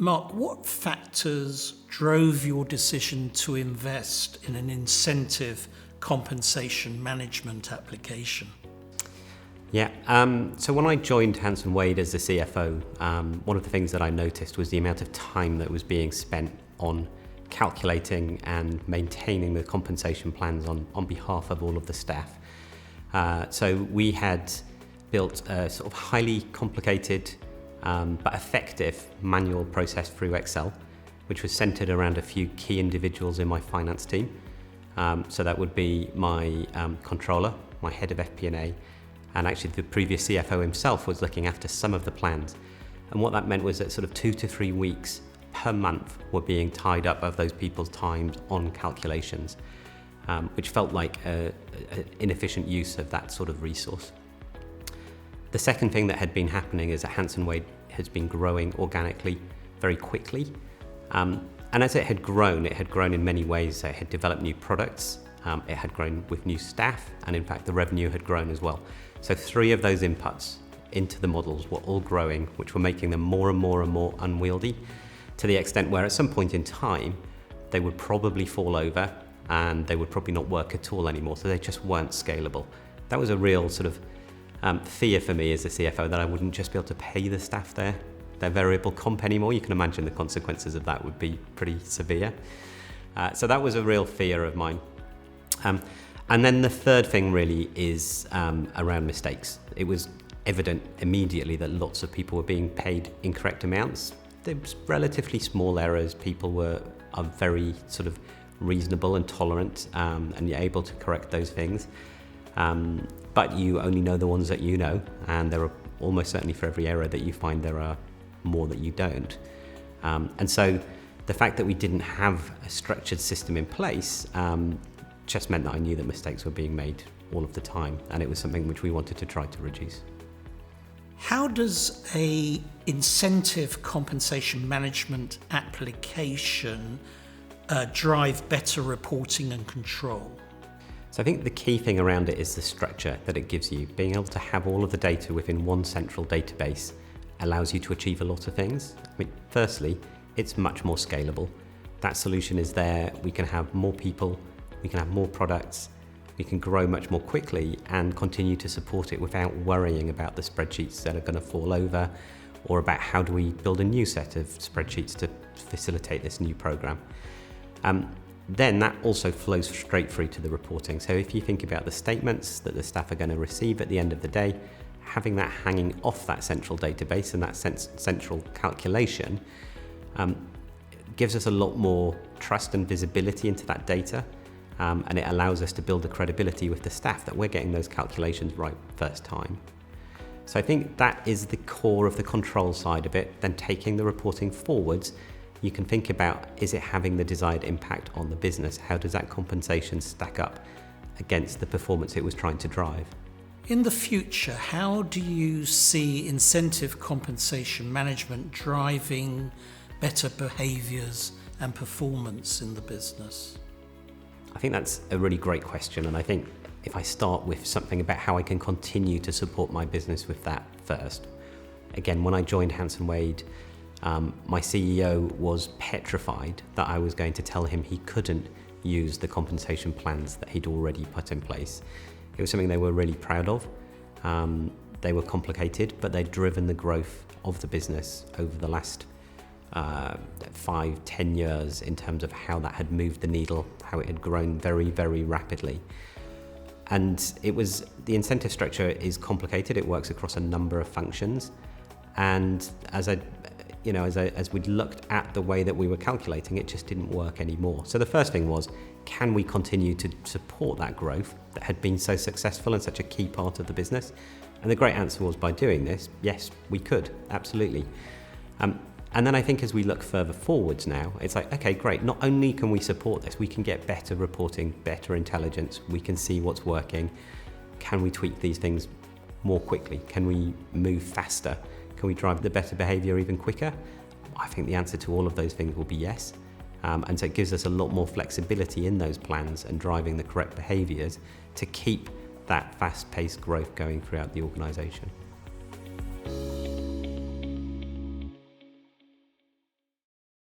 Mark, what factors drove your decision to invest in an incentive compensation management application? Yeah, so when I joined Hanson Wade as the CFO, one of the things that I noticed was the amount of time that was being spent on calculating and maintaining the compensation plans on behalf of all of the staff. So we had built a sort of highly complicated but effective manual process through Excel, which was centered around a few key individuals in my finance team. So that would be my controller, my head of FP&A, and actually the previous CFO himself was looking after some of the plans. And what that meant was that sort of 2 to 3 weeks per month were being tied up of those people's times on calculations, which felt like an inefficient use of that sort of resource. The second thing that had been happening is that Hanson Wade has been growing organically very quickly. And as it had grown in many ways. It had developed new products, it had grown with new staff, and in fact the revenue had grown as well. So 3 of those inputs into the models were all growing, which were making them more and more and more unwieldy, to the extent where at some point in time they would probably fall over and they would probably not work at all anymore. So they just weren't scalable. That was a real sort of fear for me as a CFO, that I wouldn't just be able to pay the staff their variable comp anymore. You can imagine the consequences of that would be pretty severe. So that was a real fear of mine. And then the third thing really is around mistakes. It was evident immediately that lots of people were being paid incorrect amounts. There was relatively small errors. People are very sort of reasonable and tolerant, and you're able to correct those things. But you only know the ones that you know, and there are almost certainly for every error that you find there are more that you don't. And so the fact that we didn't have a structured system in place just meant that I knew that mistakes were being made all of the time, and it was something which we wanted to try to reduce. How does a incentive compensation management application drive better reporting and control? So I think the key thing around it is the structure that it gives you. Being able to have all of the data within one central database allows you to achieve a lot of things. I mean, firstly, it's much more scalable. That solution is there. We can have more people, we can have more products, we can grow much more quickly and continue to support it without worrying about the spreadsheets that are going to fall over, or about how do we build a new set of spreadsheets to facilitate this new program. Then that also flows straight through to the reporting. So if you think about the statements that the staff are going to receive at the end of the day, having that hanging off that central database and that central calculation gives us a lot more trust and visibility into that data. And it allows us to build the credibility with the staff that we're getting those calculations right first time. So I think that is the core of the control side of it. Then taking the reporting forwards, you can think about, is it having the desired impact on the business? How does that compensation stack up against the performance it was trying to drive? In the future, how do you see incentive compensation management driving better behaviours and performance in the business? I think that's a really great question, and I think if I start with something about how I can continue to support my business with that first. Again, when I joined Hanson Wade, my CEO was petrified that I was going to tell him he couldn't use the compensation plans that he'd already put in place. It was something they were really proud of. They were complicated, but they'd driven the growth of the business over the last 5-10 years in terms of how that had moved the needle, how it had grown very, very rapidly. And the incentive structure is complicated. It works across a number of functions. And as we'd looked at the way that we were calculating, it just didn't work anymore. So the first thing was, can we continue to support that growth that had been so successful and such a key part of the business? And the great answer was, by doing this, yes, we could, absolutely. And then I think as we look further forwards now, it's like, okay, great. Not only can we support this, we can get better reporting, better intelligence. We can see what's working. Can we tweak these things more quickly? Can we move faster? Can we drive the better behavior even quicker? I think the answer to all of those things will be yes. And so it gives us a lot more flexibility in those plans and driving the correct behaviors to keep that fast-paced growth going throughout the organization.